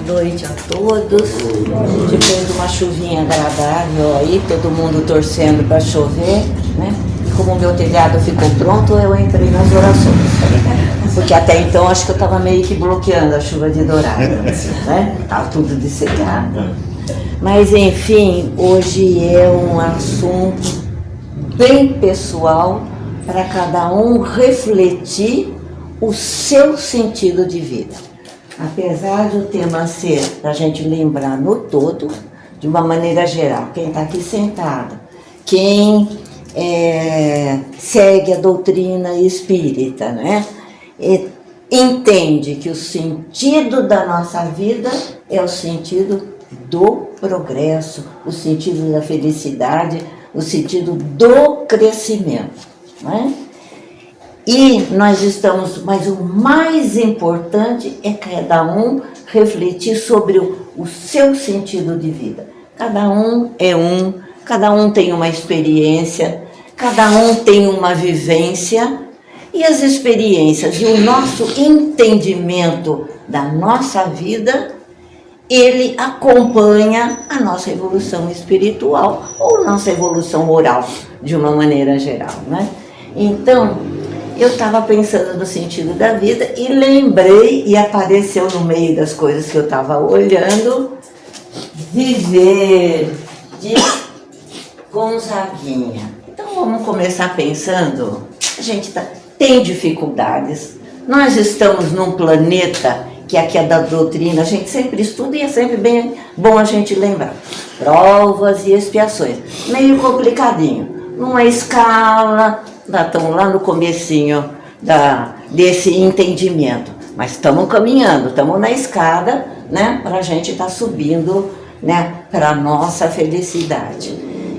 noite a todos. Depois de uma chuvinha agradável aí, todo mundo torcendo para chover, né? E como o meu telhado ficou pronto, eu entrei nas orações. Porque até então acho que eu estava meio que bloqueando a chuva de dourado, né? Estava tudo desselhado. Mas enfim, hoje é um assunto bem pessoal para cada um refletir o seu sentido de vida. Apesar do tema ser para a gente lembrar no todo, de uma maneira geral, quem está aqui sentado, quem segue a doutrina espírita, né? Entende que o sentido da nossa vida é o sentido do progresso, o sentido da felicidade, o sentido do crescimento, né? E nós estamos, mas o mais importante é cada um refletir sobre o seu sentido de vida. Cada um é cada um tem uma experiência, cada um tem uma vivência, e as experiências e o nosso entendimento da nossa vida, ele acompanha a nossa evolução espiritual ou nossa evolução moral, de uma maneira geral, né? Então, eu estava pensando no sentido da vida e lembrei, e apareceu no meio das coisas que eu estava olhando, Viver, de Gonzaguinha. Então vamos começar pensando, a gente tem dificuldades, nós estamos num planeta que aqui é da doutrina, a gente sempre estuda e é sempre bem bom a gente lembrar. Provas e expiações, meio complicadinho, numa escala, estamos lá no comecinho desse entendimento, mas estamos caminhando, estamos na escada, né, para a gente estar subindo, né, para a nossa felicidade.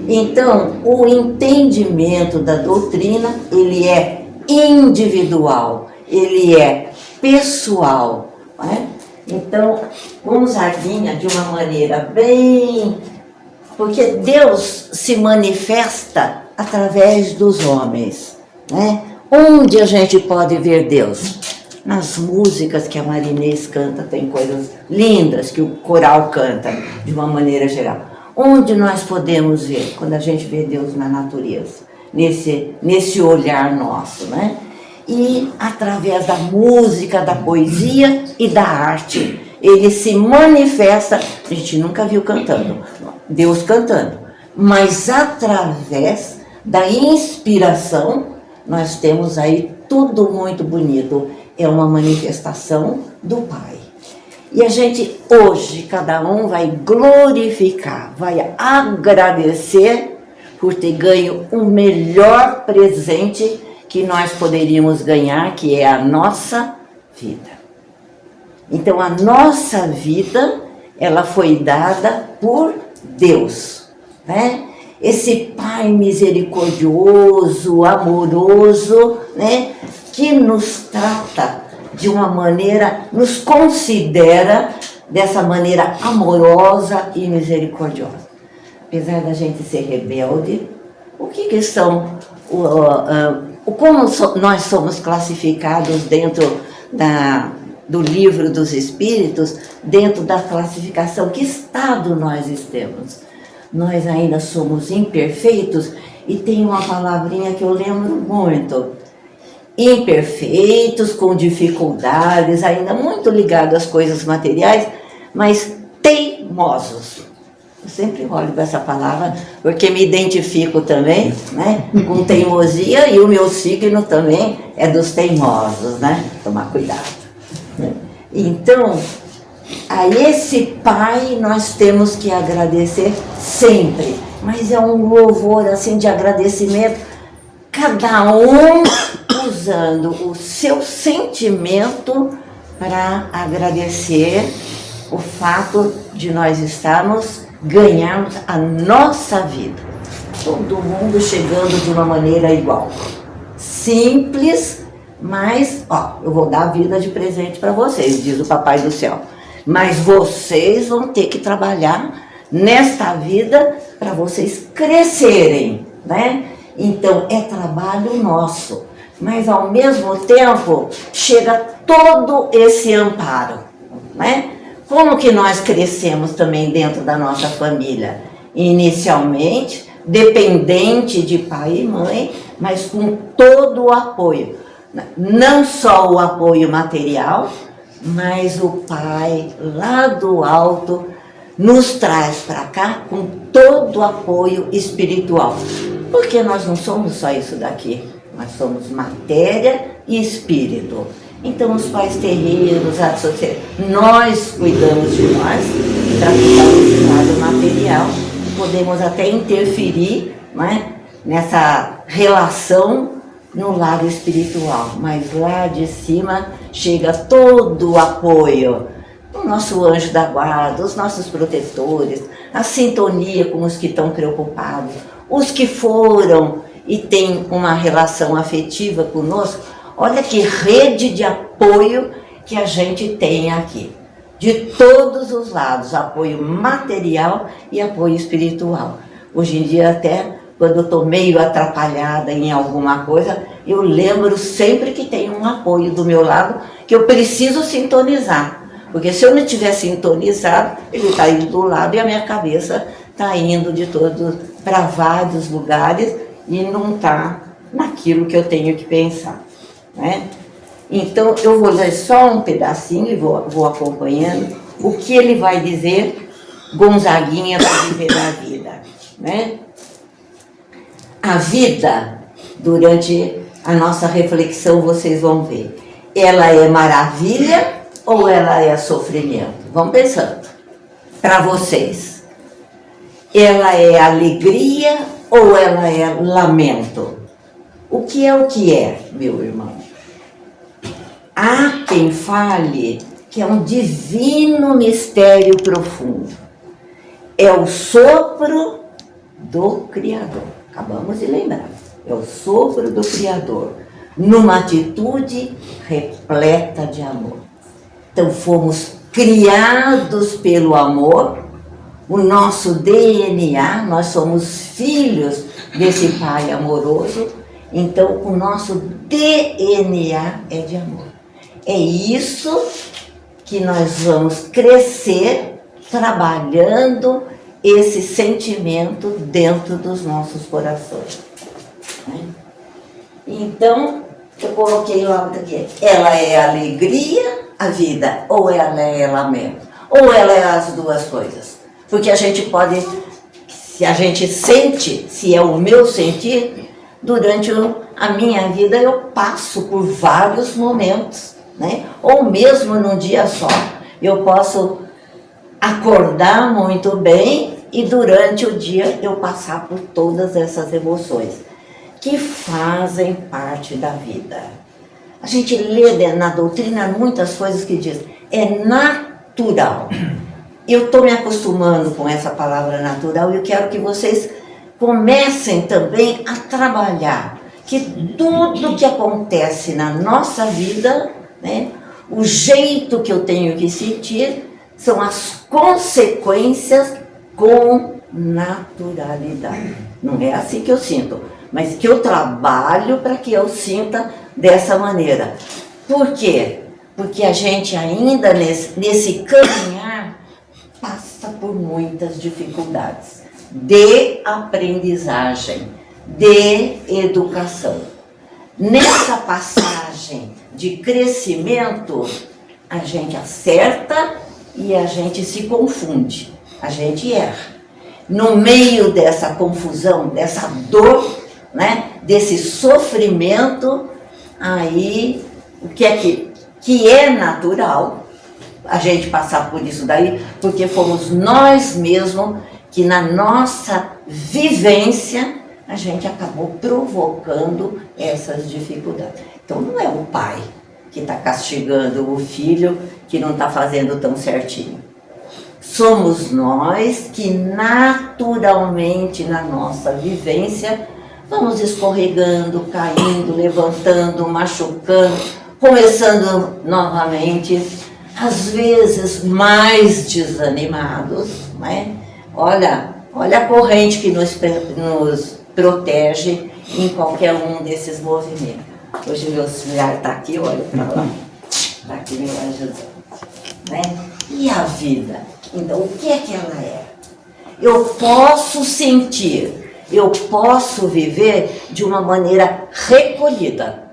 Então, o entendimento da doutrina, ele é individual, ele é pessoal, né? Então, Gonzaguinha, de uma maneira bem... Porque Deus se manifesta através dos homens, né? Onde a gente pode ver Deus? Nas músicas que a Marinês canta, tem coisas lindas que o coral canta, de uma maneira geral. Onde nós podemos ver? Quando a gente vê Deus na natureza, nesse olhar nosso, né? E através da música, da poesia e da arte, ele se manifesta. A gente nunca viu cantando, Deus cantando, mas através da inspiração, nós temos aí tudo muito bonito. É uma manifestação do Pai. E a gente hoje, cada um vai glorificar, vai agradecer por ter ganho o melhor presente que nós poderíamos ganhar, que é a nossa vida. Então, a nossa vida, ela foi dada por Deus, né? Esse Pai misericordioso, amoroso, né? Que nos trata de uma maneira, nos considera dessa maneira amorosa e misericordiosa. Apesar da gente ser rebelde, o que são... Como nós somos classificados dentro do livro dos Espíritos, dentro da classificação, que estado nós estamos? Nós ainda somos imperfeitos, e tem uma palavrinha que eu lembro muito: imperfeitos, com dificuldades, ainda muito ligados às coisas materiais, mas teimosos. Eu sempre olho para essa palavra, porque me identifico também, né, com teimosia, e o meu signo também é dos teimosos, né? Tomar cuidado. Então, a esse Pai nós temos que agradecer sempre, mas é um louvor assim de agradecimento, cada um usando o seu sentimento para agradecer o fato de nós ganharmos a nossa vida. Todo mundo chegando de uma maneira igual. Simples, mas, eu vou dar a vida de presente para vocês, diz o Papai do Céu. Mas vocês vão ter que trabalhar nesta vida para vocês crescerem, né? Então, é trabalho nosso. Mas, ao mesmo tempo, chega todo esse amparo, né? Como que nós crescemos também dentro da nossa família? Inicialmente, dependente de pai e mãe, mas com todo o apoio. Não só o apoio material, mas o pai lá do alto nos traz para cá com todo o apoio espiritual. Porque nós não somos só isso daqui, nós somos matéria e espírito. Então os pais terrenos, a sociedade, nós cuidamos de nós para cuidar desse lado material. Podemos até interferir, né, nessa relação no lado espiritual, mas lá de cima chega todo o apoio. O nosso anjo da guarda, os nossos protetores, a sintonia com os que estão preocupados, os que foram e têm uma relação afetiva conosco. Olha que rede de apoio que a gente tem aqui. De todos os lados, apoio material e apoio espiritual. Hoje em dia até, quando eu estou meio atrapalhada em alguma coisa, eu lembro sempre que tem um apoio do meu lado que eu preciso sintonizar. Porque se eu não tiver sintonizado, ele está indo do lado e a minha cabeça está indo de todos para vários lugares e não está naquilo que eu tenho que pensar, né? Então eu vou ler só um pedacinho e vou acompanhando o que ele vai dizer, Gonzaguinha, para viver a vida, né? A vida, durante a nossa reflexão, vocês vão ver, ela é maravilha ou ela é sofrimento? Vão pensando. Para vocês, ela é alegria ou ela é lamento? O que é, meu irmão? Há quem fale que é um divino mistério profundo. É o sopro do Criador. Acabamos de lembrar. É o sopro do Criador, numa atitude repleta de amor. Então fomos criados pelo amor, o nosso DNA, nós somos filhos desse Pai amoroso, então o nosso DNA é de amor. É isso que nós vamos crescer trabalhando esse sentimento dentro dos nossos corações, né? Então, eu coloquei lá aqui, ela é alegria, a vida, ou ela é lamento, ou ela é as duas coisas. Porque a gente pode, se a gente sente, se é o meu sentir, durante a minha vida eu passo por vários momentos, né? Ou mesmo num dia só, eu posso acordar muito bem e durante o dia eu passar por todas essas emoções que fazem parte da vida. A gente lê na doutrina muitas coisas que diz, é natural. Eu estou me acostumando com essa palavra natural e eu quero que vocês comecem também a trabalhar que tudo que acontece na nossa vida, né, o jeito que eu tenho que sentir, são as consequências com naturalidade. Não é assim que eu sinto, mas que eu trabalho para que eu sinta dessa maneira. Por quê? Porque a gente ainda nesse caminhar passa por muitas dificuldades de aprendizagem, de educação. Nessa passagem de crescimento, a gente acerta e a gente se confunde, a gente erra. No meio dessa confusão, dessa dor, né, desse sofrimento, aí o que é natural a gente passar por isso daí, porque fomos nós mesmos que na nossa vivência a gente acabou provocando essas dificuldades. Então não é o pai que está castigando o filho que não está fazendo tão certinho. Somos nós que naturalmente na nossa vivência vamos escorregando, caindo, levantando, machucando, começando novamente, às vezes mais desanimados, né? Olha a corrente que nos protege em qualquer um desses movimentos. Hoje meu auxiliar está aqui, olha para lá, está aqui me ajudando, né? E a vida? Então, o que é que ela é? Eu posso sentir, eu posso viver de uma maneira recolhida.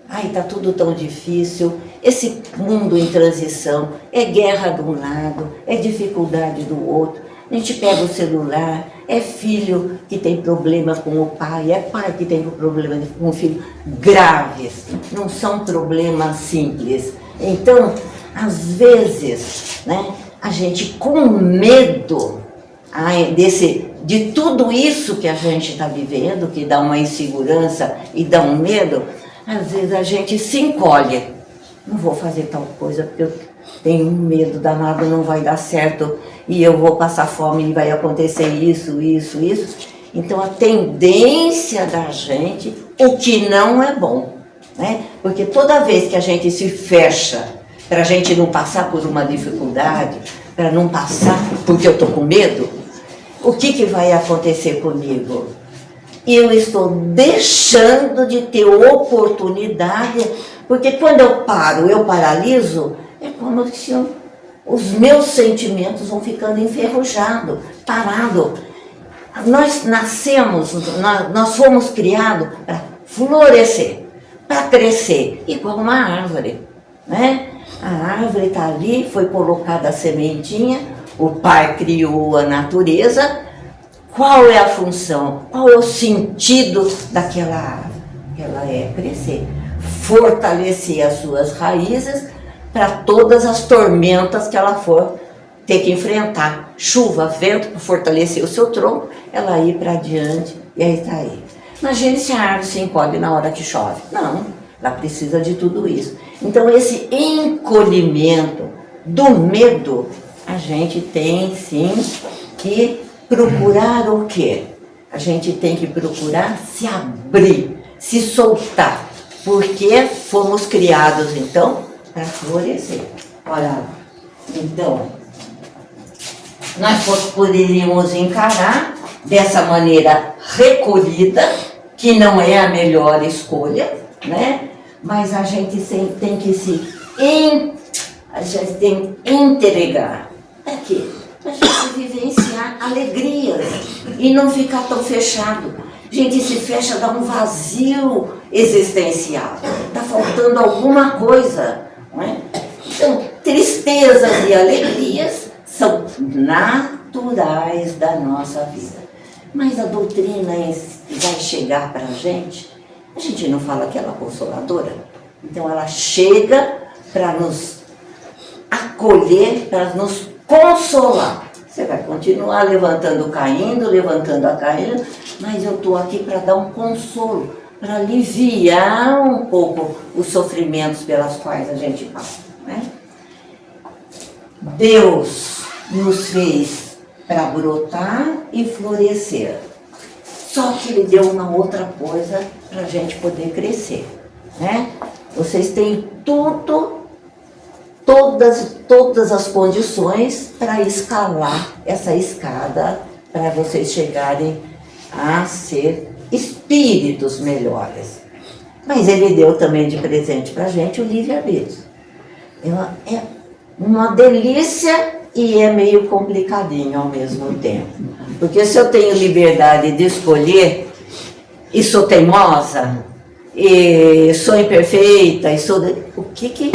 Ai, está tudo tão difícil, esse mundo em transição, é guerra de um lado, é dificuldade do outro. A gente pega o celular, é filho que tem problema com o pai, é pai que tem problema com o filho, graves, não são problemas simples. Então, às vezes, né, a gente com medo de tudo isso que a gente está vivendo, que dá uma insegurança e dá um medo, às vezes a gente se encolhe. Não vou fazer tal coisa porque eu tenho medo danado, não vai dar certo e eu vou passar fome e vai acontecer isso. Então a tendência da gente, o que não é bom, né? Porque toda vez que a gente se fecha para a gente não passar por uma dificuldade, para não passar porque eu estou com medo, o que vai acontecer comigo? Eu estou deixando de ter oportunidade, porque quando eu paro, eu paraliso, é como se os meus sentimentos vão ficando enferrujados, parados. Nós nascemos, nós fomos criados para florescer, para crescer, igual uma árvore, né? A árvore está ali, foi colocada a sementinha, o pai criou a natureza. Qual é a função? Qual é o sentido daquela árvore? Ela é crescer, fortalecer as suas raízes para todas as tormentas que ela for ter que enfrentar. Chuva, vento, para fortalecer o seu tronco, ela ir para adiante e aí está aí. Imagine se a árvore se encolhe na hora que chove. Não, ela precisa de tudo isso. Então esse encolhimento do medo, a gente tem sim que procurar o quê? A gente tem que procurar se abrir, se soltar, porque fomos criados, então, para florescer. Olha, então, nós poderíamos encarar dessa maneira recolhida, que não é a melhor escolha, né? Mas a gente tem que a gente tem que entregar. Para quê? Para a gente vivenciar alegrias e não ficar tão fechado. A gente se fecha, dá um vazio existencial. Está faltando alguma coisa, não é? Então, tristezas e alegrias são naturais da nossa vida. Mas a doutrina vai chegar para a gente não fala que ela é consoladora? Então ela chega para nos acolher, para nos consolar. Você vai continuar levantando, caindo, mas eu estou aqui para dar um consolo, para aliviar um pouco os sofrimentos pelas quais a gente passa, né? Deus nos fez para brotar e florescer. Só que Ele deu uma outra coisa para a gente poder crescer, né? Vocês têm todas as condições para escalar essa escada, para vocês chegarem a ser espíritos melhores. Mas Ele deu também de presente para a gente o livre-arbítrio. É uma delícia e é meio complicadinho ao mesmo tempo. Porque se eu tenho liberdade de escolher, e sou teimosa, e sou imperfeita, o que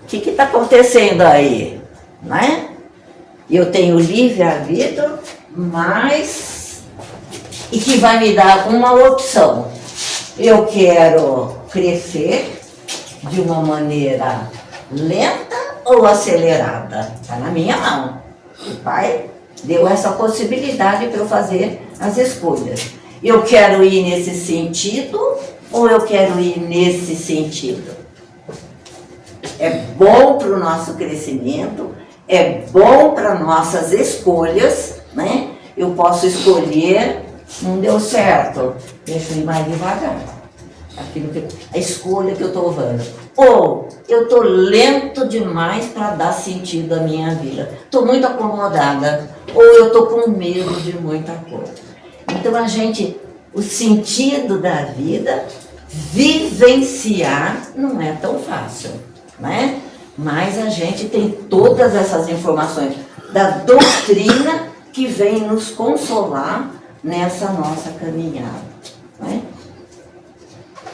está acontecendo aí? Não é? Eu tenho livre-arbítrio, e que vai me dar uma opção. Eu quero crescer de uma maneira lenta ou acelerada. Está na minha mão. O Pai deu essa possibilidade para eu fazer as escolhas. Eu quero ir nesse sentido ou eu quero ir nesse sentido? É bom para o nosso crescimento, é bom para nossas escolhas, né? Eu posso escolher, não deu certo, deixa eu ir mais devagar. A escolha que eu estou usando. Ou eu estou lento demais para dar sentido à minha vida. Estou muito acomodada. Ou eu estou com medo de muita coisa. Então o sentido da vida, vivenciar não é tão fácil, né? mais a gente tem todas essas informações da doutrina que vem nos consolar nessa nossa caminhada. Não é?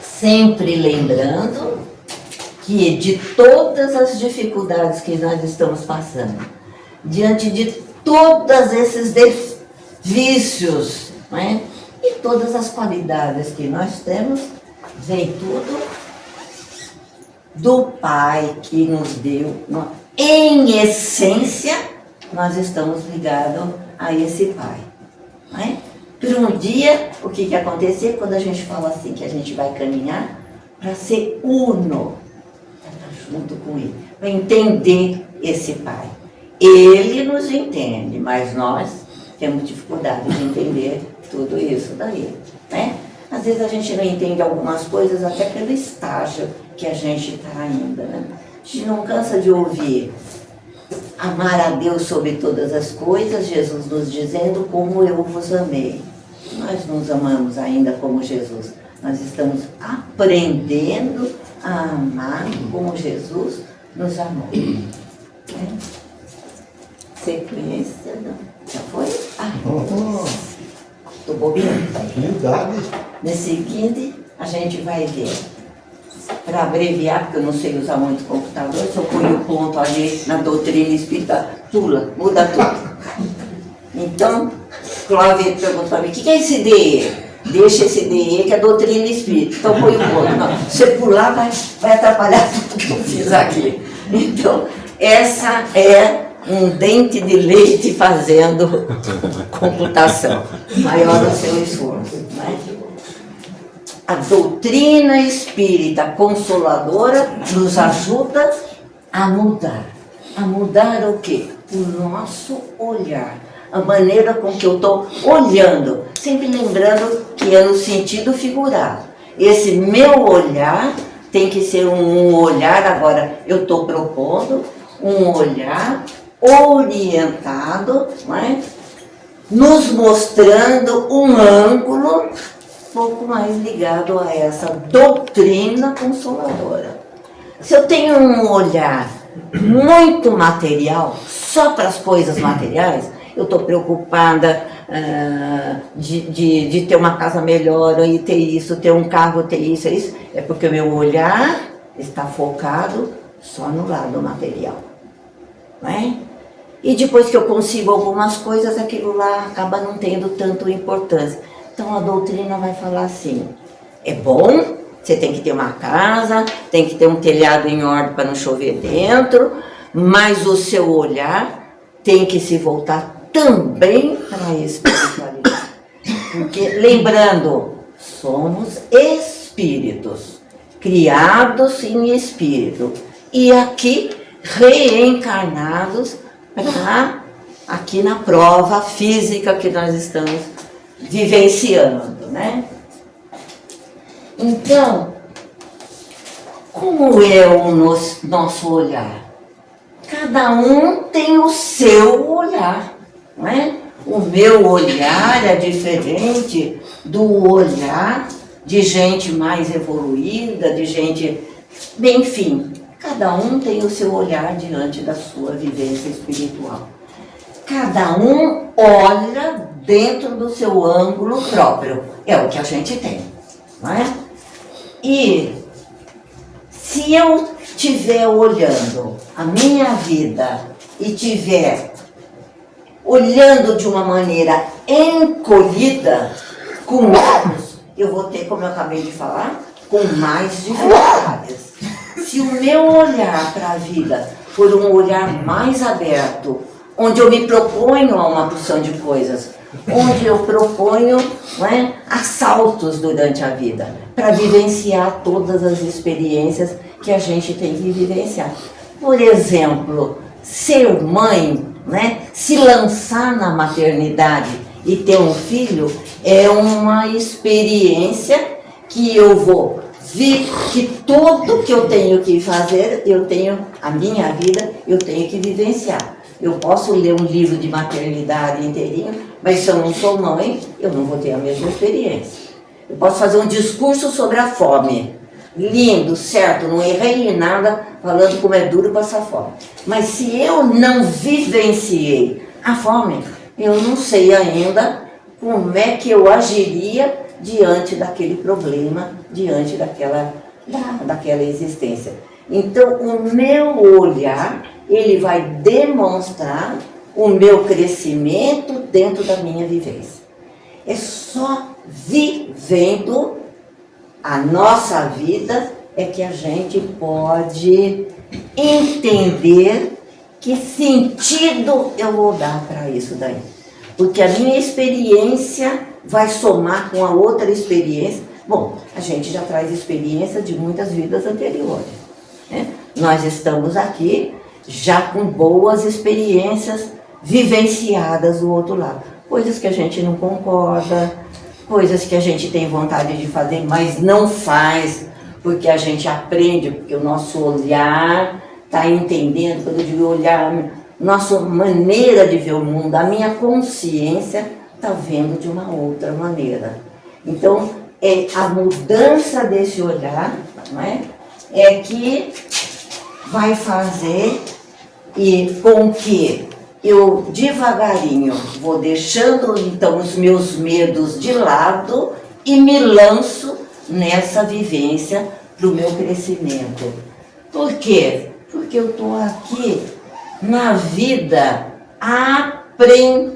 Sempre lembrando que de todas as dificuldades que nós estamos passando, diante de todos esses vícios, não é? E todas as qualidades que nós temos, vem tudo do Pai que nos deu. Em essência, nós estamos ligados a esse Pai. Não é? Por um dia, o que acontecer quando a gente fala assim, que a gente vai caminhar para ser uno, para estar junto com Ele, para entender esse Pai. Ele nos entende, mas nós temos dificuldade de entender tudo isso daí, né? Às vezes a gente não entende algumas coisas até pelo estágio que a gente está ainda, né? A gente não cansa de ouvir amar a Deus sobre todas as coisas, Jesus nos dizendo como eu vos amei. Nós nos amamos ainda como Jesus. Nós estamos aprendendo a amar como Jesus nos amou. Né? Sequência, não. Já foi? Estou bobeando. No seguinte, a gente vai ver. Para abreviar, porque eu não sei usar muito computador, se eu ponho o ponto ali na doutrina espírita, pula, muda tudo. Então, Cláudia perguntou para mim, o que é esse DE? Deixa esse DE que é doutrina espírita. Então põe o ponto. Não, se você pular, vai atrapalhar tudo que eu fiz aqui. Então, essa é um dente de leite fazendo computação. Maior o seu esforço. Né? A doutrina espírita consoladora nos ajuda a mudar. A mudar o quê? O nosso olhar. A maneira com que eu estou olhando. Sempre lembrando que é no sentido figurado. Esse meu olhar tem que ser um olhar, agora eu estou propondo, um olhar orientado, não é? Nos mostrando um ângulo um pouco mais ligado a essa doutrina consoladora. Se eu tenho um olhar muito material, só para as coisas materiais, eu estou preocupada de ter uma casa melhor, e ter isso, ter um carro, ter isso, é porque o meu olhar está focado só no lado material. Não é? E depois que eu consigo algumas coisas, aquilo lá acaba não tendo tanta importância. Então a doutrina vai falar assim, é bom, você tem que ter uma casa, tem que ter um telhado em ordem para não chover dentro, mas o seu olhar tem que se voltar também para a espiritualidade. Porque, lembrando, somos espíritos, criados em espírito, e aqui reencarnados aqui na prova física que nós estamos vivenciando, né? Então, como é o nosso olhar? Cada um tem o seu olhar, não é? O meu olhar é diferente do olhar de gente mais evoluída, de gente... Enfim, cada um tem o seu olhar diante da sua vivência espiritual. Cada um olha dentro do seu ângulo próprio. É o que a gente tem, não é? E se eu estiver olhando a minha vida e estiver olhando de uma maneira encolhida, com olhos, eu vou ter, como eu acabei de falar, com mais dificuldades. Se o meu olhar para a vida for um olhar mais aberto, onde eu me proponho a uma porção de coisas, onde eu proponho, não é, assaltos durante a vida, para vivenciar todas as experiências que a gente tem que vivenciar. Por exemplo, ser mãe, né, se lançar na maternidade e ter um filho, é uma experiência que eu vou ver que tudo que eu tenho que fazer, a minha vida, eu tenho que vivenciar. Eu posso ler um livro de maternidade inteirinho, mas se eu não sou mãe, eu não vou ter a mesma experiência. Eu posso fazer um discurso sobre a fome, lindo, certo, não errei em nada, falando como é duro passar fome. Mas se eu não vivenciei a fome, eu não sei ainda como é que eu agiria diante daquele problema, diante daquela existência. Então, o meu olhar, ele vai demonstrar o meu crescimento dentro da minha vivência. É só vivendo a nossa vida é que a gente pode entender que sentido eu vou dar para isso daí. Porque a minha experiência vai somar com a outra experiência. Bom, a gente já traz experiência de muitas vidas anteriores, né? Nós estamos aqui já com boas experiências vivenciadas do outro lado. Coisas que a gente não concorda, coisas que a gente tem vontade de fazer, mas não faz, porque a gente aprende, porque o nosso olhar está entendendo, quando eu digo olhar, nossa maneira de ver o mundo, a minha consciência está vendo de uma outra maneira. Então, é a mudança desse olhar, não é? É que vai fazer e com que eu devagarinho vou deixando então os meus medos de lado e me lanço nessa vivência para o meu crescimento. Por quê? Porque eu estou aqui na vida aprendendo.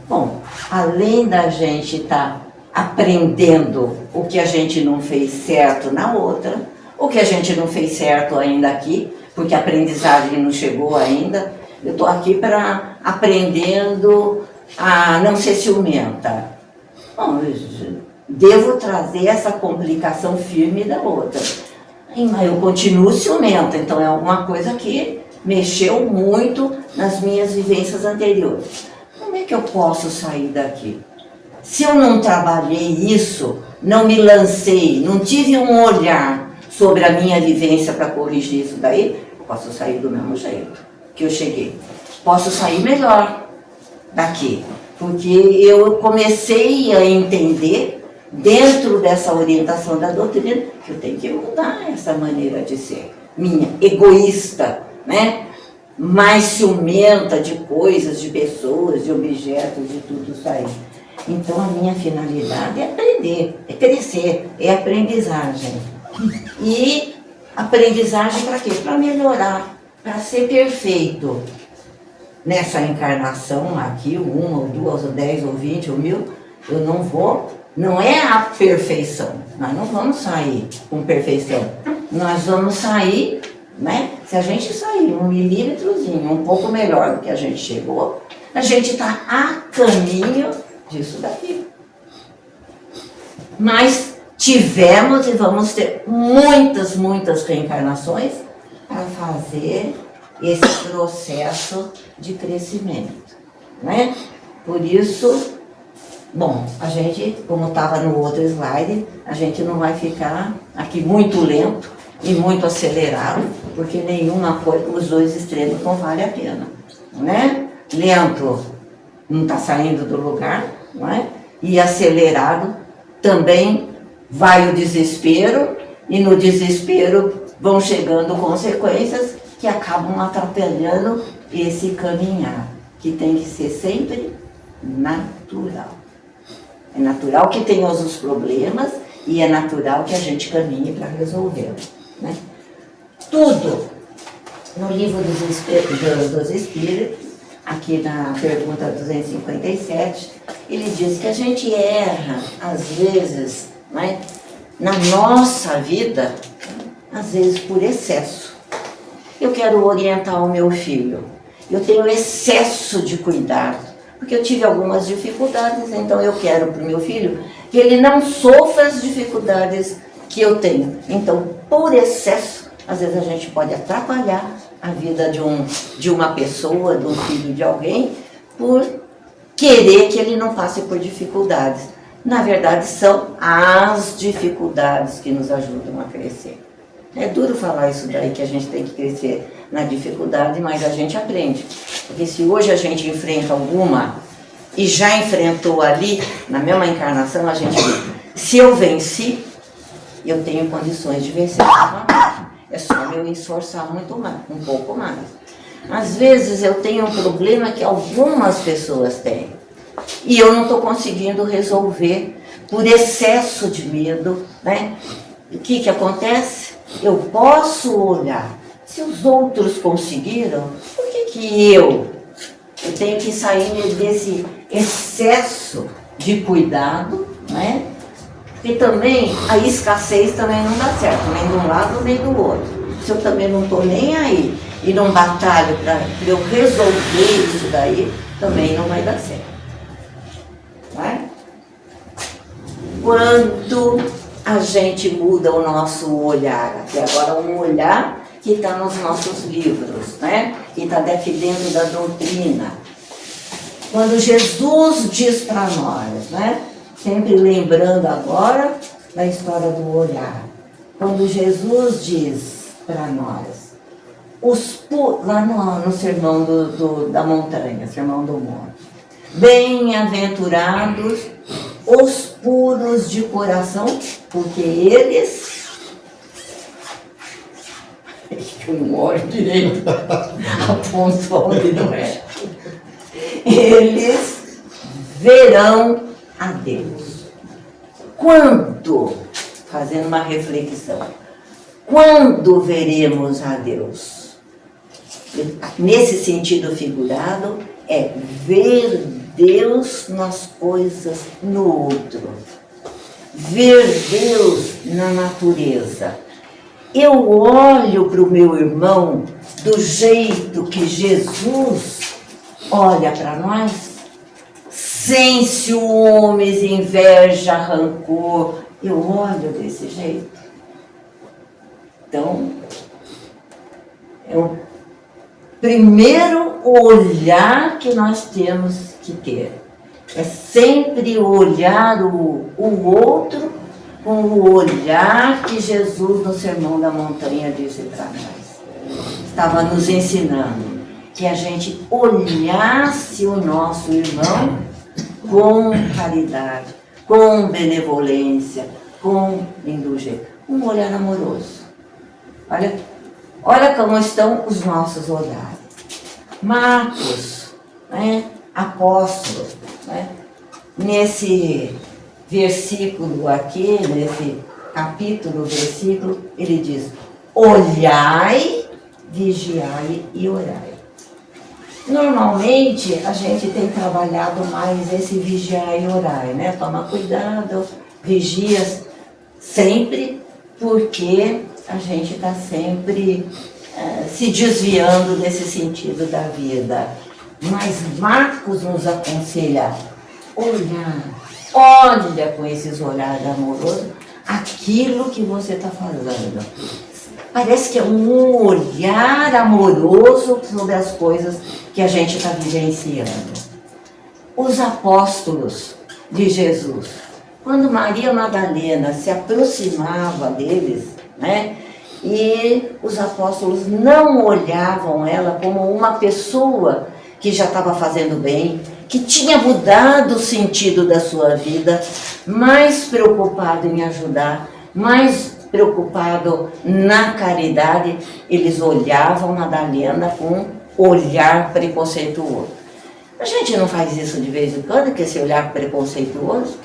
Bom, além da gente estar aprendendo o que a gente não fez certo na outra, o que a gente não fez certo ainda aqui, porque a aprendizagem não chegou ainda, eu estou aqui para aprendendo a não ser ciumenta. Bom, devo trazer essa complicação firme da outra. Mas eu continuo ciumenta, então é alguma coisa que mexeu muito nas minhas vivências anteriores. Como é que eu posso sair daqui? Se eu não trabalhei isso, não me lancei, não tive um olhar sobre a minha vivência para corrigir isso daí, eu posso sair do mesmo jeito que eu cheguei. Posso sair melhor daqui, porque eu comecei a entender, dentro dessa orientação da doutrina, que eu tenho que mudar essa maneira de ser minha, egoísta, né? Mais ciumenta de coisas, de pessoas, de objetos, de tudo isso aí. Então a minha finalidade é aprender, é crescer, é aprendizagem. E aprendizagem para quê? Para melhorar, para ser perfeito. Nessa encarnação aqui, uma ou duas ou 10 ou 20 ou 1000, eu não vou, não é a perfeição. Nós não vamos sair com perfeição. Nós vamos sair, né? Se a gente sair 1 milímetrozinho, um pouco melhor do que a gente chegou, a gente está a caminho disso daqui. Mas tivemos e vamos ter muitas reencarnações para fazer esse processo de crescimento, né? Por isso, bom, a gente, como estava no outro slide, a gente não vai ficar aqui muito lento e muito acelerado, porque nenhuma coisa, os dois extremos não vale a pena, né? Lento não está saindo do lugar, não é? E acelerado também vai o desespero, e no desespero vão chegando consequências que acabam atrapalhando esse caminhar, que tem que ser sempre natural. É natural que tenha os problemas e é natural que a gente caminhe para resolvê-los, né? Tudo no livro dos Espíritos, aqui na pergunta 257, ele diz que a gente erra, às vezes, né, na nossa vida, às vezes por excesso. Eu quero orientar o meu filho, eu tenho excesso de cuidado, porque eu tive algumas dificuldades, então eu quero para o meu filho que ele não sofra as dificuldades que eu tenho. Então, por excesso, às vezes a gente pode atrapalhar a vida de uma pessoa, de um filho de alguém, por querer que ele não passe por dificuldades. Na verdade, são as dificuldades que nos ajudam a crescer. É duro falar isso daí, que a gente tem que crescer na dificuldade, mas a gente aprende. Porque se hoje a gente enfrenta alguma e já enfrentou ali, na mesma encarnação, a gente vê. Se eu venci, eu tenho condições de vencer novamente. É só eu esforçar muito mais, um pouco mais. Às vezes eu tenho um problema que algumas pessoas têm e eu não estou conseguindo resolver por excesso de medo, né? O que acontece? Eu posso olhar. Se os outros conseguiram, por que eu tenho que sair desse excesso de cuidado, né? E também a escassez também não dá certo, nem de um lado nem do outro. Se eu também não estou nem aí e não batalho para eu resolver isso daí, também não vai dar certo. Vai? Quando a gente muda o nosso olhar, até agora um olhar que está nos nossos livros, né? Que está aqui dentro da doutrina. Quando Jesus diz para nós, né? Sempre lembrando agora da história do olhar. Quando Jesus diz para nós, lá no sermão da montanha, sermão do monte, bem-aventurados os puros de coração, porque eles... que eu não olho direito, apontou onde não é. Eles verão a Deus. Quando, fazendo uma reflexão, quando veremos a Deus? Nesse sentido figurado, é ver Deus nas coisas no outro. Ver Deus na natureza. Eu olho para o meu irmão do jeito que Jesus olha para nós, sem ciúmes, inveja, rancor. Eu olho desse jeito. Então, é o primeiro olhar que nós temos que ter. É sempre olhar o outro com o olhar que Jesus no Sermão da Montanha disse para nós. Estava nos ensinando que a gente olhasse o nosso irmão com caridade, com benevolência, com indulgência. Um olhar amoroso. Olha como estão os nossos olhares. Marcos, né, apóstolo, né, nesse versículo aqui, nesse capítulo, versículo, ele diz: olhai, vigiai e orai. Normalmente a gente tem trabalhado mais esse vigiar e orar, né? Toma cuidado, vigia sempre, porque a gente está sempre se desviando desse sentido da vida. Mas Marcos nos aconselha: olha com esses olhares amorosos aquilo que você está fazendo. Parece que é um olhar amoroso sobre as coisas que a gente está vivenciando. Os apóstolos de Jesus, quando Maria Madalena se aproximava deles, né, e os apóstolos não olhavam ela como uma pessoa que já estava fazendo bem, que tinha mudado o sentido da sua vida, mais preocupado em ajudar, mais preocupado na caridade, eles olhavam Madalena com olhar preconceituoso. A gente não faz isso de vez em quando, que esse olhar preconceituoso,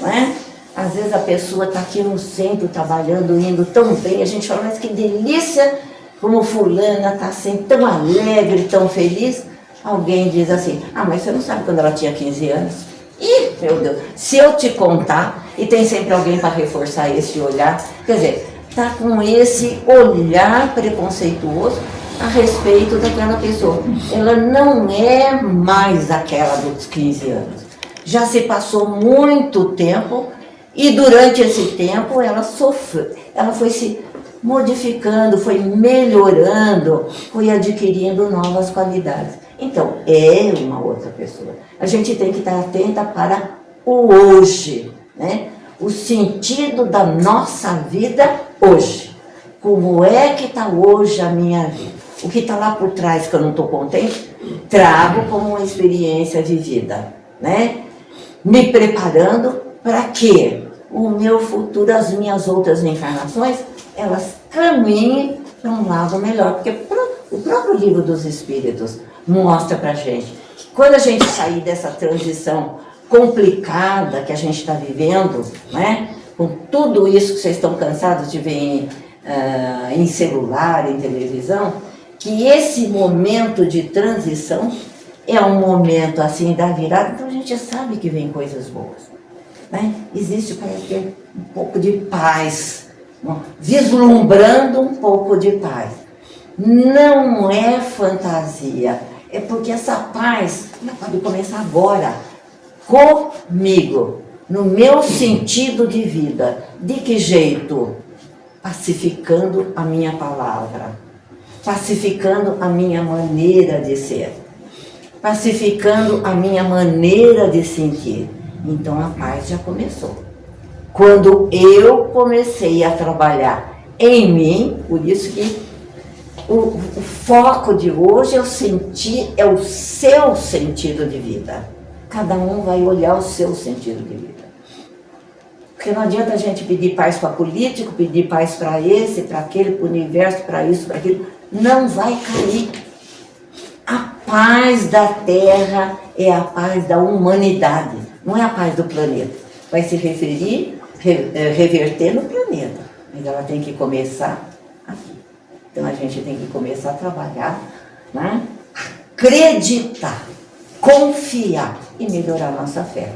não é? Às vezes a pessoa está aqui no centro trabalhando, indo tão bem, a gente fala, mas que delícia, como fulana está sempre tão alegre, tão feliz. Alguém diz assim: ah, mas você não sabe quando ela tinha 15 anos? Ih, meu Deus, se eu te contar, e tem sempre alguém para reforçar esse olhar, quer dizer, está com esse olhar preconceituoso a respeito daquela pessoa. Ela não é mais aquela dos 15 anos. Já se passou muito tempo e durante esse tempo ela sofreu, ela foi se modificando, foi melhorando, foi adquirindo novas qualidades. Então, é uma outra pessoa. A gente tem que estar atenta para o hoje, né? O sentido da nossa vida hoje. Como é que está hoje a minha vida? O que está lá por trás que eu não estou contente, trago como uma experiência vivida, né? Me preparando para quê? o meu futuro, as minhas outras encarnações, elas caminhem para um lado melhor. Porque o próprio Livro dos Espíritos mostra para a gente que quando a gente sair dessa transição complicada que a gente está vivendo, né, com tudo isso que vocês estão cansados de ver em celular, em televisão, que esse momento de transição é um momento assim da virada, então a gente sabe que vem coisas boas. Né? Existe, parece que, um pouco de paz, vislumbrando um pouco de paz. Não é fantasia, é porque essa paz ela pode começar agora, comigo, no meu sentido de vida. De que jeito? Pacificando a minha palavra, pacificando a minha maneira de ser, pacificando a minha maneira de sentir. Então a paz já começou. Quando eu comecei a trabalhar em mim, por isso que o foco de hoje é o seu sentido de vida. Cada um vai olhar o seu sentido de vida. Porque não adianta a gente pedir paz para político, pedir paz para esse, para aquele, para o universo, para isso, para aquilo. Não vai cair. A paz da Terra é a paz da humanidade, não é a paz do planeta. Vai se reverter no planeta, mas ela tem que começar aqui. Então a gente tem que começar a trabalhar, né? Acreditar, confiar e melhorar a nossa fé.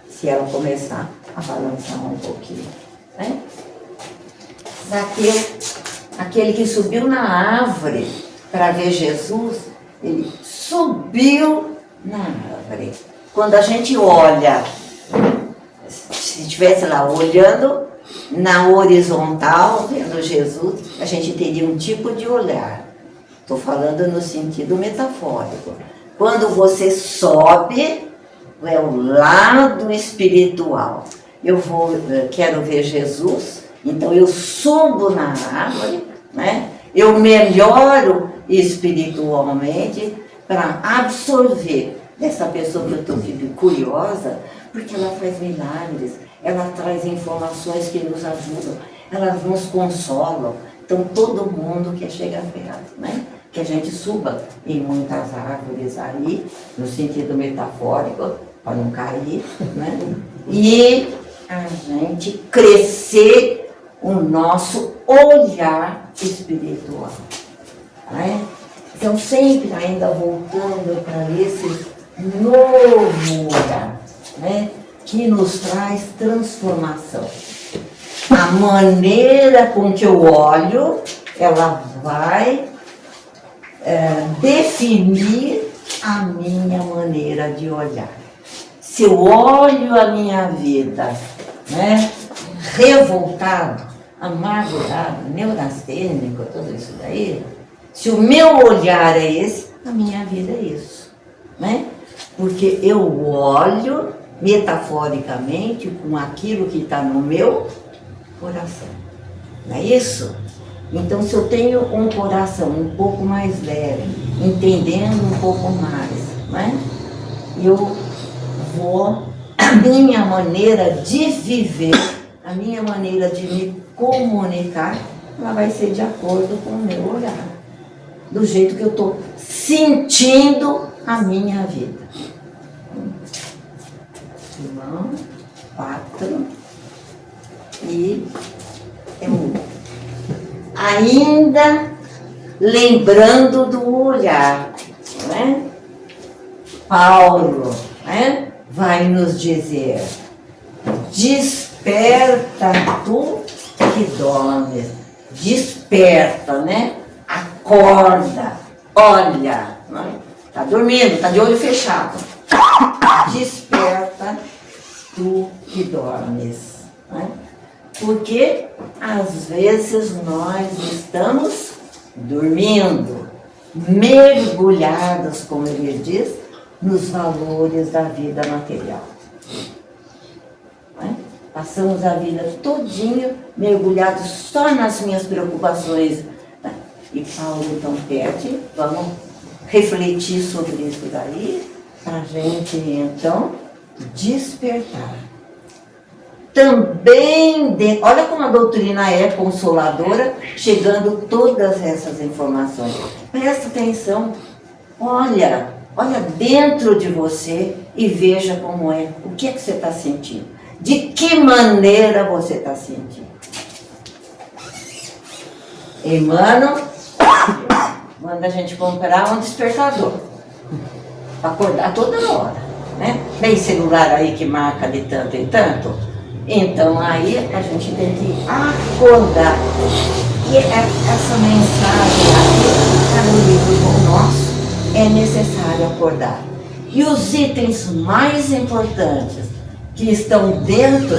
Se ela começar a balançar um pouquinho. Né? Aquele que subiu na árvore para ver Jesus, ele subiu na árvore. Quando a gente olha, se estivesse lá olhando na horizontal, vendo Jesus, a gente teria um tipo de olhar. Estou falando no sentido metafórico. Quando você sobe, é o lado espiritual. Quero ver Jesus, então eu subo na árvore, né? Eu melhoro espiritualmente para absorver dessa pessoa que eu estou curiosa, porque ela faz milagres, ela traz informações que nos ajudam, elas nos consolam. Então todo mundo quer chegar perto, né? Que a gente suba em muitas árvores aí, no sentido metafórico, para não cair, né? E a gente crescer o nosso olhar espiritual, né? Então sempre ainda voltando para esse novo olhar, né? Que nos traz transformação. A maneira com que eu olho, ela vai definir a minha maneira de olhar. Se eu olho a minha vida, né, revoltado, amargurado, neurastênico, tudo isso daí, se o meu olhar é esse, a minha vida é isso, né? Porque eu olho metaforicamente com aquilo que está no meu coração, não é isso? Então, se eu tenho um coração um pouco mais leve, entendendo um pouco mais, né? A minha maneira de viver, a minha maneira de me comunicar, ela vai ser de acordo com o meu olhar, do jeito que eu estou sentindo a minha vida. Irmão, 4 e ainda lembrando do olhar, né? Paulo, né? Vai nos dizer: desperta tu que dormes, desperta, né? Acorda, olha, né? Tá dormindo, tá de olho fechado, desperta tu que dormes, né? Porque às vezes nós estamos dormindo, mergulhados, como ele diz, nos valores da vida material. Né? Passamos a vida todinha mergulhados só nas minhas preocupações. Né? E Paulo então pede, vamos refletir sobre isso daí, para a gente então despertar. também, olha como a doutrina é consoladora, chegando todas essas informações. Presta atenção, olha dentro de você e veja como é, o que é que você está sentindo, de que maneira você está sentindo. Emmanuel manda a gente comprar um despertador, para acordar toda hora, né? Tem celular aí que marca de tanto em tanto, então aí a gente tem que acordar. E essa mensagem aqui está no livro Bom Nosso, é necessário acordar. E os itens mais importantes que estão dentro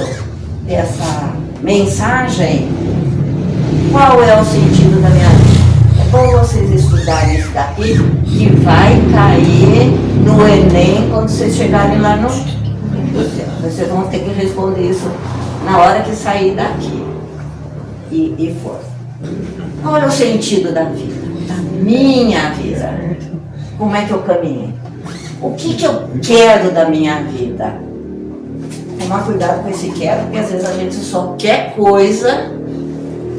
dessa mensagem, qual é o sentido da minha vida? É bom vocês estudarem isso daqui, que vai cair no Enem quando vocês chegarem lá no céu. Vocês vão ter que responder isso na hora que sair daqui e for. Qual é o sentido da vida? Da minha vida? Como é que eu caminhei? O que eu quero da minha vida? Tomar cuidado com esse quero, porque às vezes a gente só quer coisa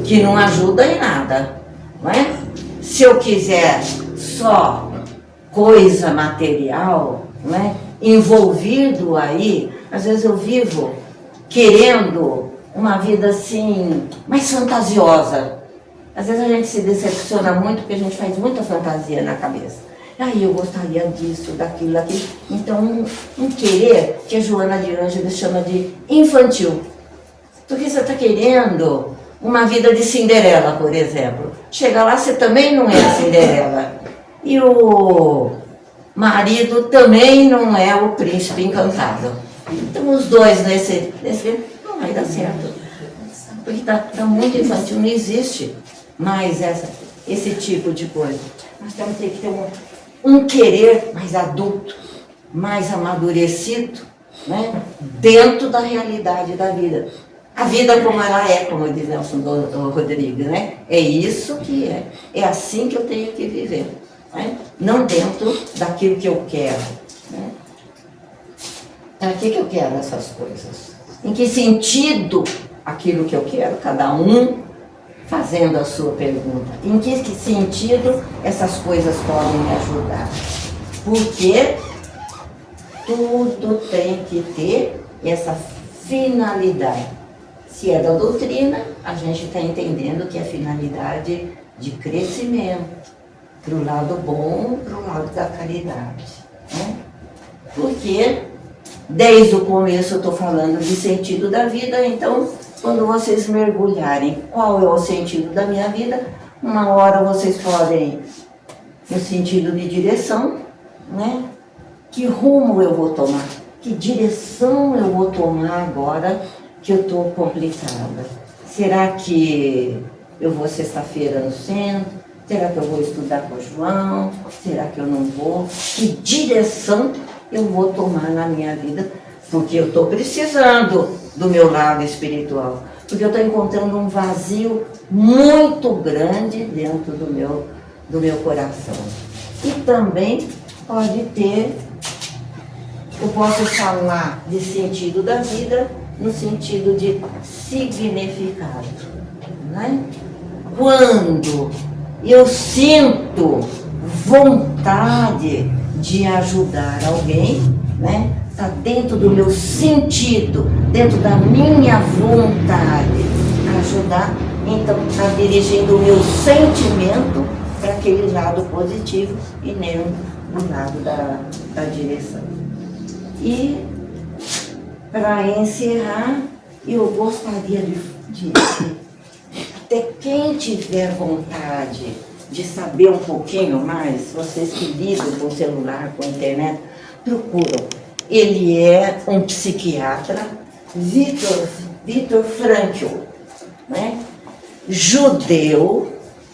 que não ajuda em nada, não é? Se eu quiser só coisa material, não é? Envolvido aí, às vezes eu vivo querendo uma vida assim, mais fantasiosa. Às vezes a gente se decepciona muito porque a gente faz muita fantasia na cabeça. Aí eu gostaria disso, daquilo, daquilo. Então, um querer que a Joana de Ângeles chama de infantil. Porque você está querendo uma vida de Cinderela, por exemplo. Chega lá, você também não é Cinderela. E o marido também não é o príncipe encantado. Então, os dois nesse não vai dar certo. Porque está muito infantil, não existe mais esse tipo de coisa. Nós temos que ter um querer mais adulto, mais amadurecido, né? Dentro da realidade da vida. A vida como ela é, como diz Nelson Rodrigues, né? É isso que é. É assim que eu tenho que viver. Né? Não dentro daquilo que eu quero. Né? Para que eu quero essas coisas? Em que sentido aquilo que eu quero? Cada um fazendo a sua pergunta. Em que sentido essas coisas podem me ajudar? Porque tudo tem que ter essa finalidade. Se é da doutrina, a gente está entendendo que é finalidade de crescimento, para o lado bom, para o lado da caridade. Né? Porque desde o começo eu estou falando de sentido da vida, então quando vocês mergulharem qual é o sentido da minha vida, uma hora vocês podem no sentido de direção, né? Que rumo eu vou tomar? Que direção eu vou tomar agora que eu estou complicada? Será que eu vou sexta-feira no centro? Será que eu vou estudar com o João? Será que eu não vou? Que direção eu vou tomar na minha vida? Porque eu estou precisando do meu lado espiritual. Porque eu estou encontrando um vazio muito grande dentro do meu coração. E também pode ter, eu posso falar de sentido da vida no sentido de significado. Né? Quando eu sinto vontade de ajudar alguém, né? Está dentro do meu sentido, dentro da minha vontade ajudar, então está dirigindo o meu sentimento para aquele lado positivo e nem do lado da direção. E para encerrar, eu gostaria de até quem tiver vontade de saber um pouquinho mais, vocês que lidam com o celular, com a internet, procuram. Ele é um psiquiatra, Viktor Frankl, né? Judeu,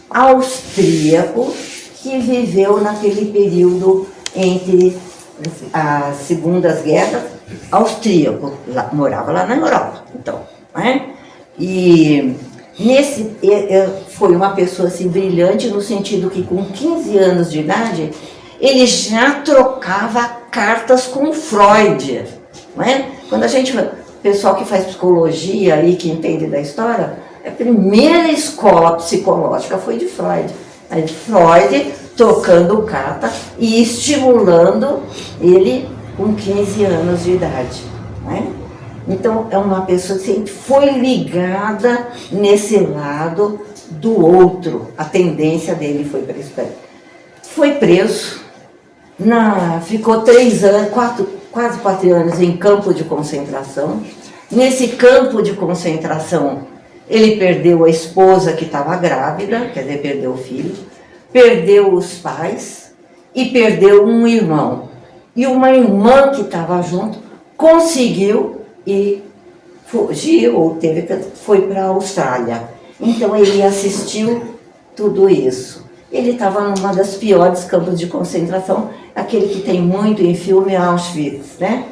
austríaco, que viveu naquele período entre as segundas guerras, austríaco, morava lá na Europa, então, né? E foi uma pessoa assim, brilhante no sentido que com 15 anos de idade ele já trocava cartas com Freud, não é? Quando a gente pessoal que faz psicologia aí, que entende da história, a primeira escola psicológica foi de Freud. Aí Freud tocando carta e estimulando ele com 15 anos de idade, né? Então, é uma pessoa que sempre foi ligada nesse lado do outro. A tendência dele foi para isso. Foi preso, ficou 3 anos, quase 4 anos em campo de concentração. Nesse campo de concentração, ele perdeu a esposa que estava grávida, quer dizer, perdeu o filho, perdeu os pais e perdeu um irmão. E uma irmã que estava junto conseguiu e fugiu, ou foi para a Austrália. Então ele assistiu tudo isso. Ele estava numa das piores campos de concentração, aquele que tem muito em filme, Auschwitz, né?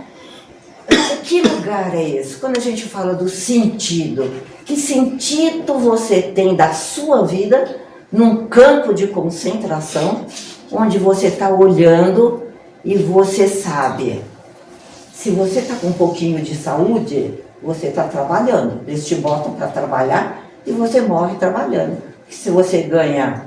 Que lugar é esse? Quando a gente fala do sentido, que sentido você tem da sua vida num campo de concentração, onde você está olhando e você sabe, se você está com um pouquinho de saúde, você está trabalhando. Eles te botam para trabalhar e você morre trabalhando. Se você ganha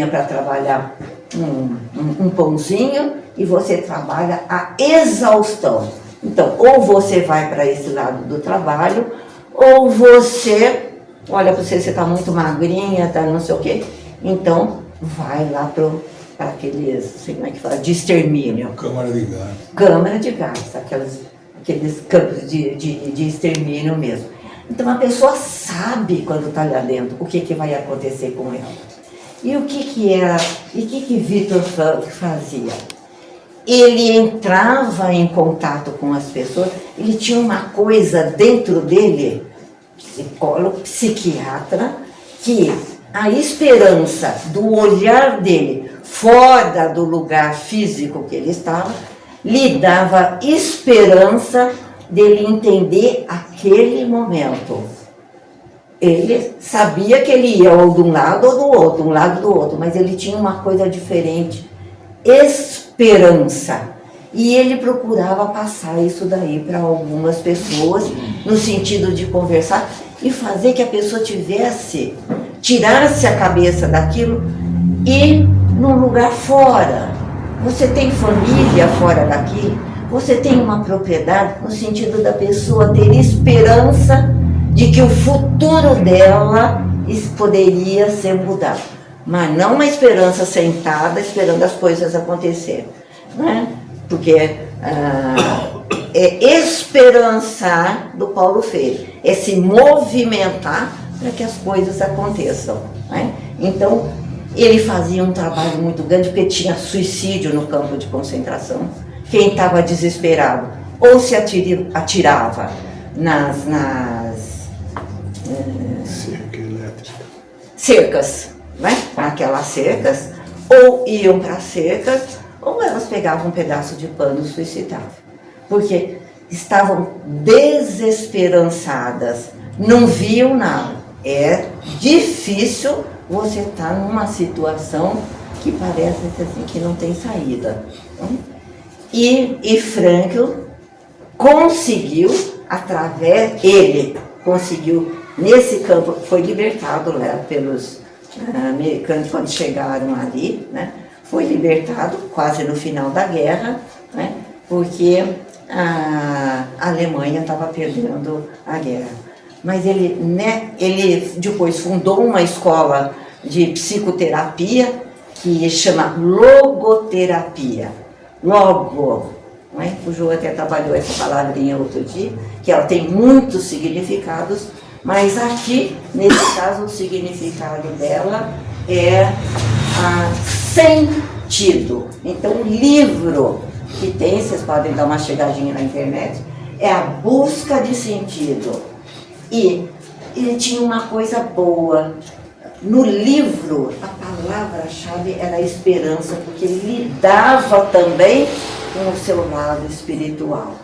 para trabalhar um pãozinho e você trabalha a exaustão. Então, ou você vai para esse lado do trabalho, ou você, olha para você está muito magrinha, tá não sei o quê, então vai lá para aqueles, não sei como é que fala, de extermínio. Câmara de gás. Câmara de gás, aqueles campos de extermínio mesmo. Então a pessoa sabe quando está lá dentro o que vai acontecer com ela. E o que Victor fazia? Ele entrava em contato com as pessoas, ele tinha uma coisa dentro dele, psicólogo, psiquiatra, que a esperança do olhar dele fora do lugar físico que ele estava, lhe dava esperança dele entender aquele momento. Ele sabia que ele ia ou de um lado ou do outro, mas ele tinha uma coisa diferente, esperança. E ele procurava passar isso daí para algumas pessoas, no sentido de conversar e fazer que a pessoa tirasse a cabeça daquilo e num lugar fora. Você tem família fora daqui, você tem uma propriedade, no sentido da pessoa ter esperança de que o futuro dela poderia ser mudado. Mas não uma esperança sentada, esperando as coisas acontecerem, né? Porque é esperançar do Paulo Freire, é se movimentar para que as coisas aconteçam, né? Então, ele fazia um trabalho muito grande, porque tinha suicídio no campo de concentração. Quem estava desesperado ou se atirava nas cercas, né? Aquelas cercas, ou iam para as cercas, ou elas pegavam um pedaço de pano e suicidavam. Porque estavam desesperançadas, não viam nada. É difícil você estar numa situação que parece assim, que não tem saída. E Frankl conseguiu, ele conseguiu, nesse campo, foi libertado pelos americanos quando chegaram ali, né? Foi libertado quase no final da guerra, né? Porque a Alemanha estava perdendo a guerra. Mas ele depois fundou uma escola de psicoterapia que chama logoterapia. Logo, né? O João até trabalhou essa palavrinha outro dia, que ela tem muitos significados, mas aqui, nesse caso, o significado dela é sentido. Então, o livro que tem, vocês podem dar uma chegadinha na internet, é a busca de sentido. E ele tinha uma coisa boa. No livro, a palavra-chave era esperança, porque ele lidava também com o seu lado espiritual.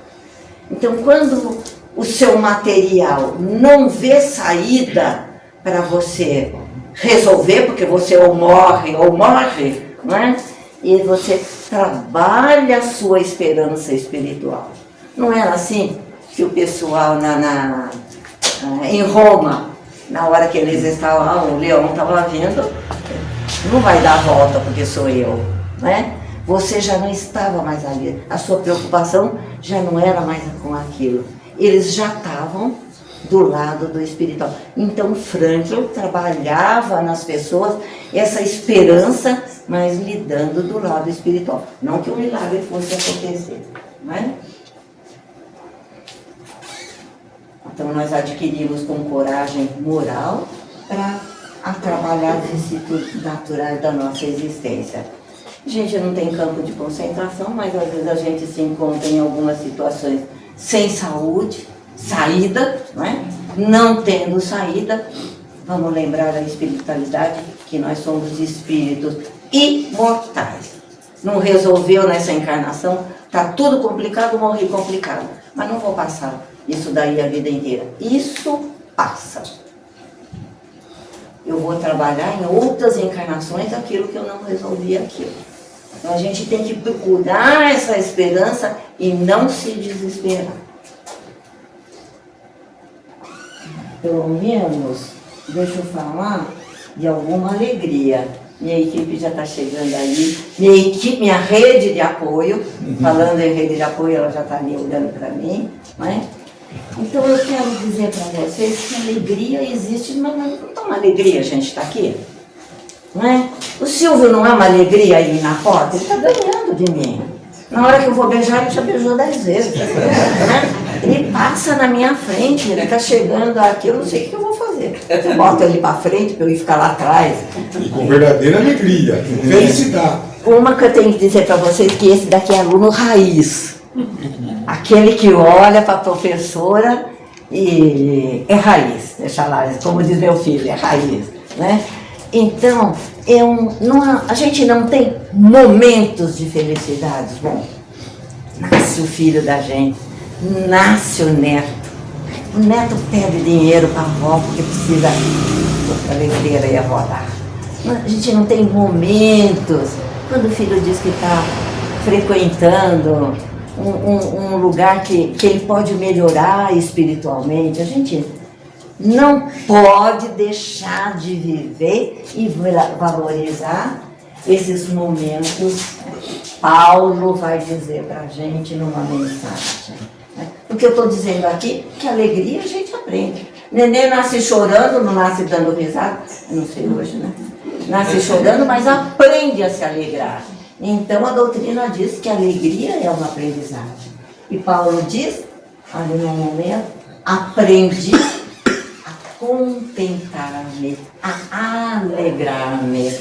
Então, quando o seu material não vê saída para você resolver, porque você ou morre, não é? E você trabalha a sua esperança espiritual. Não era assim que o pessoal em Roma, na hora que eles estavam, o leão estava vindo, não vai dar a volta porque sou eu, né? Você já não estava mais ali, a sua preocupação já não era mais com aquilo. Eles já estavam do lado do espiritual. Então Frankl trabalhava nas pessoas essa esperança, mas lidando do lado espiritual. Não que o milagre fosse acontecer, né? Então nós adquirimos com coragem moral para trabalhar os instintos naturais da nossa existência. A gente não tem campo de concentração, mas às vezes a gente se encontra em algumas situações sem saúde, saída, não tendo saída. Vamos lembrar da espiritualidade, que nós somos espíritos imortais. Não resolveu nessa encarnação, está tudo complicado, morri complicado, mas não vou passar isso daí a vida inteira. Isso passa. Eu vou trabalhar em outras encarnações aquilo que eu não resolvi aquilo. Então a gente tem que procurar essa esperança e não se desesperar. Pelo menos, deixa eu falar de alguma alegria. Minha equipe já está chegando aí. Minha rede de apoio, falando em rede de apoio, ela já está ali olhando para mim, né? Então eu quero dizer para vocês que a alegria existe, mas não é uma alegria a gente está aqui. Não é? O Silvio não é uma alegria aí na porta, ele está ganhando de mim. Na hora que eu vou beijar, ele já beijou 10 vezes. Né? Ele passa na minha frente, ele está chegando aqui, eu não sei o que eu vou fazer. Eu boto ele para frente para eu ir ficar lá atrás. Com verdadeira alegria, felicidade. Uma que eu tenho que dizer para vocês que esse daqui é aluno raiz. Aquele que olha para a professora e é raiz, deixa lá, como diz meu filho, é raiz, né? Então, a gente não tem momentos de felicidade. Bom, nasce o filho da gente, nasce o neto pede dinheiro para a avó porque precisa da leiteira e a avó dá. A gente não tem momentos, quando o filho diz que está frequentando um lugar que ele pode melhorar espiritualmente, a gente não pode deixar de viver e valorizar esses momentos. Paulo vai dizer para a gente numa mensagem. O que eu estou dizendo aqui, que alegria a gente aprende. Neném nasce chorando, não nasce dando risada, não sei hoje, né? Nasce chorando, mas aprende a se alegrar. Então a doutrina diz que a alegria é uma aprendizagem. E Paulo diz, ali no momento, aprendi a contentar-me, a alegrar-me.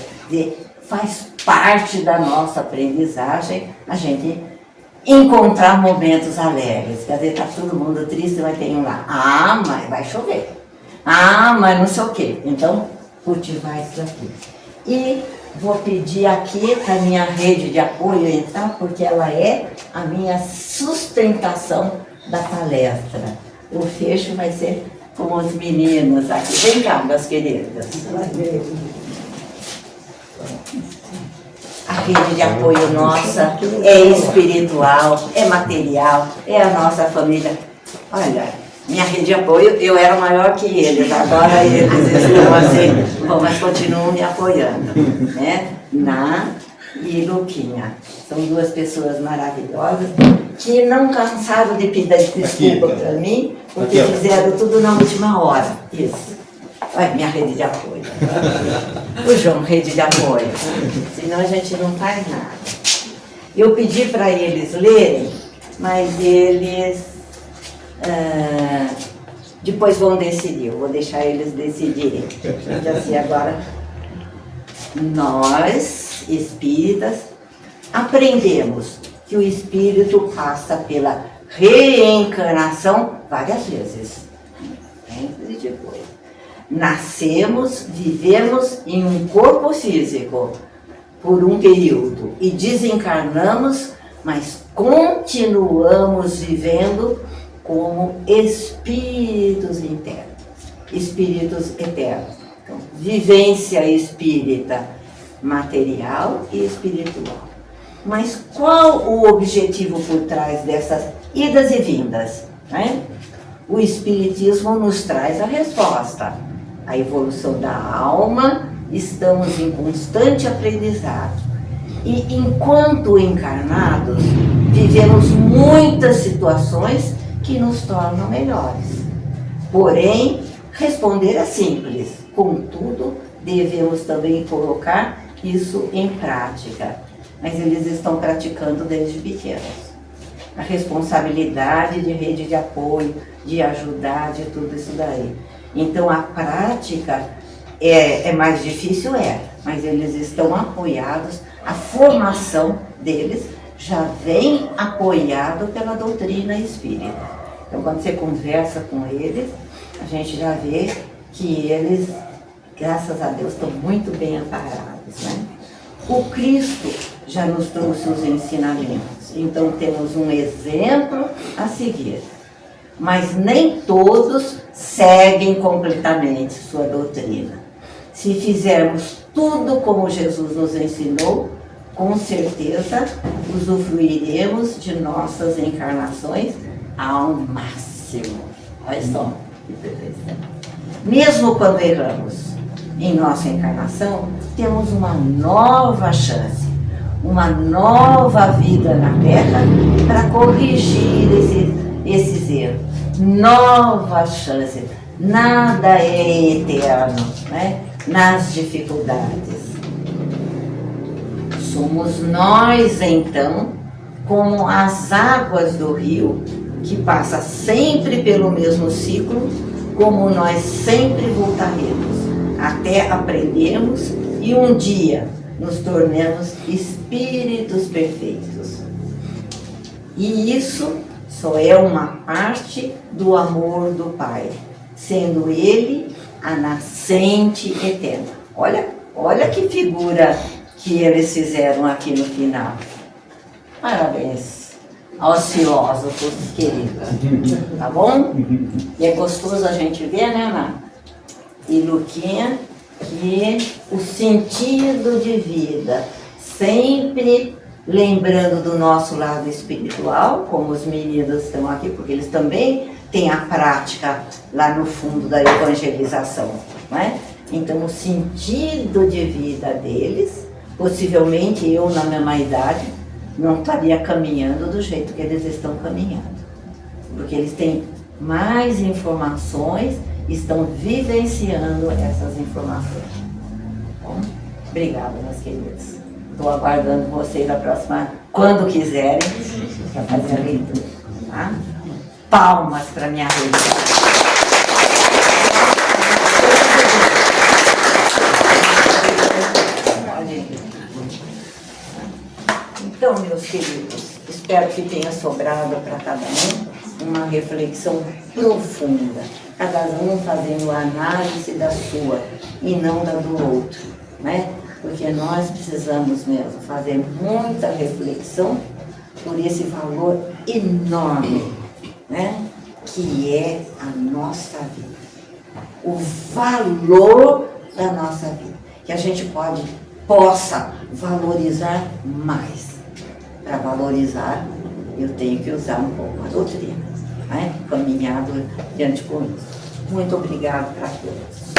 Faz parte da nossa aprendizagem a gente encontrar momentos alegres. Quer dizer, está todo mundo triste, vai ter um lá. Ah, mas vai chover. Ah, mas não sei o quê. Então, cultivar isso aqui. E vou pedir aqui para a minha rede de apoio entrar, porque ela é a minha sustentação da palestra. O fecho vai ser com os meninos aqui. Vem cá, meus queridos. A rede de apoio nossa é espiritual, é material, é a nossa família. Olha, minha rede de apoio, eu era maior que eles, agora eles estão assim, bom, mas continuam me apoiando, né? Ná e Luquinha. São duas pessoas maravilhosas que não cansaram de pedir desculpa para mim, porque fizeram tudo na última hora. Isso. Olha, minha rede de apoio. O João, rede de apoio. Senão a gente não faz nada. Eu pedi para eles lerem, mas eles depois vão decidir. Eu vou deixar eles decidirem. Gente, assim, agora, nós, espíritas, aprendemos que o espírito passa pela reencarnação várias vezes. Sempre depois. Nascemos, vivemos em um corpo físico por um período e desencarnamos, mas continuamos vivendo como espíritos internos, espíritos eternos. Então, vivência espírita, material e espiritual. Mas qual o objetivo por trás dessas idas e vindas? né? O Espiritismo nos traz a resposta. A evolução da alma, estamos em constante aprendizado. E enquanto encarnados, vivemos muitas situações que nos tornam melhores. Porém, responder é simples. Contudo, devemos também colocar isso em prática. Mas eles estão praticando desde pequenos. A responsabilidade de rede de apoio, de ajudar, de tudo isso daí. Então, a prática é mais difícil, mas eles estão apoiados, a formação deles já vem apoiado pela doutrina espírita. Então, quando você conversa com eles, a gente já vê que eles, graças a Deus, estão muito bem amparados, né? O Cristo já nos trouxe os ensinamentos, então temos um exemplo a seguir. Mas nem todos seguem completamente sua doutrina. Se fizermos tudo como Jesus nos ensinou, com certeza usufruiremos de nossas encarnações ao máximo. Olha só que perfeição. Mesmo quando erramos em nossa encarnação, temos uma nova chance, uma nova vida na Terra para corrigir esses erros. Nova chance. Nada é eterno, né? Nas dificuldades. Somos nós, então, como as águas do rio, que passa sempre pelo mesmo ciclo, como nós sempre voltaremos, até aprendermos e um dia nos tornemos espíritos perfeitos. E isso só é uma parte do amor do Pai, sendo Ele a nascente eterna. Olha que figura que eles fizeram aqui no final. Parabéns aos filósofos queridos, tá bom? E é gostoso a gente ver, né, Ana? E Luquinha, que o sentido de vida, sempre lembrando do nosso lado espiritual, como os meninos estão aqui, porque eles também têm a prática lá no fundo da evangelização, não é? Então, o sentido de vida deles, possivelmente eu, na mesma idade, não estaria caminhando do jeito que eles estão caminhando. Porque eles têm mais informações, estão vivenciando essas informações. Bom, obrigada, meus queridos. Estou aguardando vocês a próxima, quando quiserem, para fazer a leitura. Tá? Palmas para minha rede. Então, meus queridos, espero que tenha sobrado para cada um uma reflexão profunda, cada um fazendo a análise da sua e não da do outro, né? Porque nós precisamos mesmo fazer muita reflexão por esse valor enorme, né? Que é a nossa vida. O valor da nossa vida, que a gente possa valorizar mais. Para valorizar, eu tenho que usar um pouco a doutrina, né? Caminhado diante com isso. Muito obrigado para todos.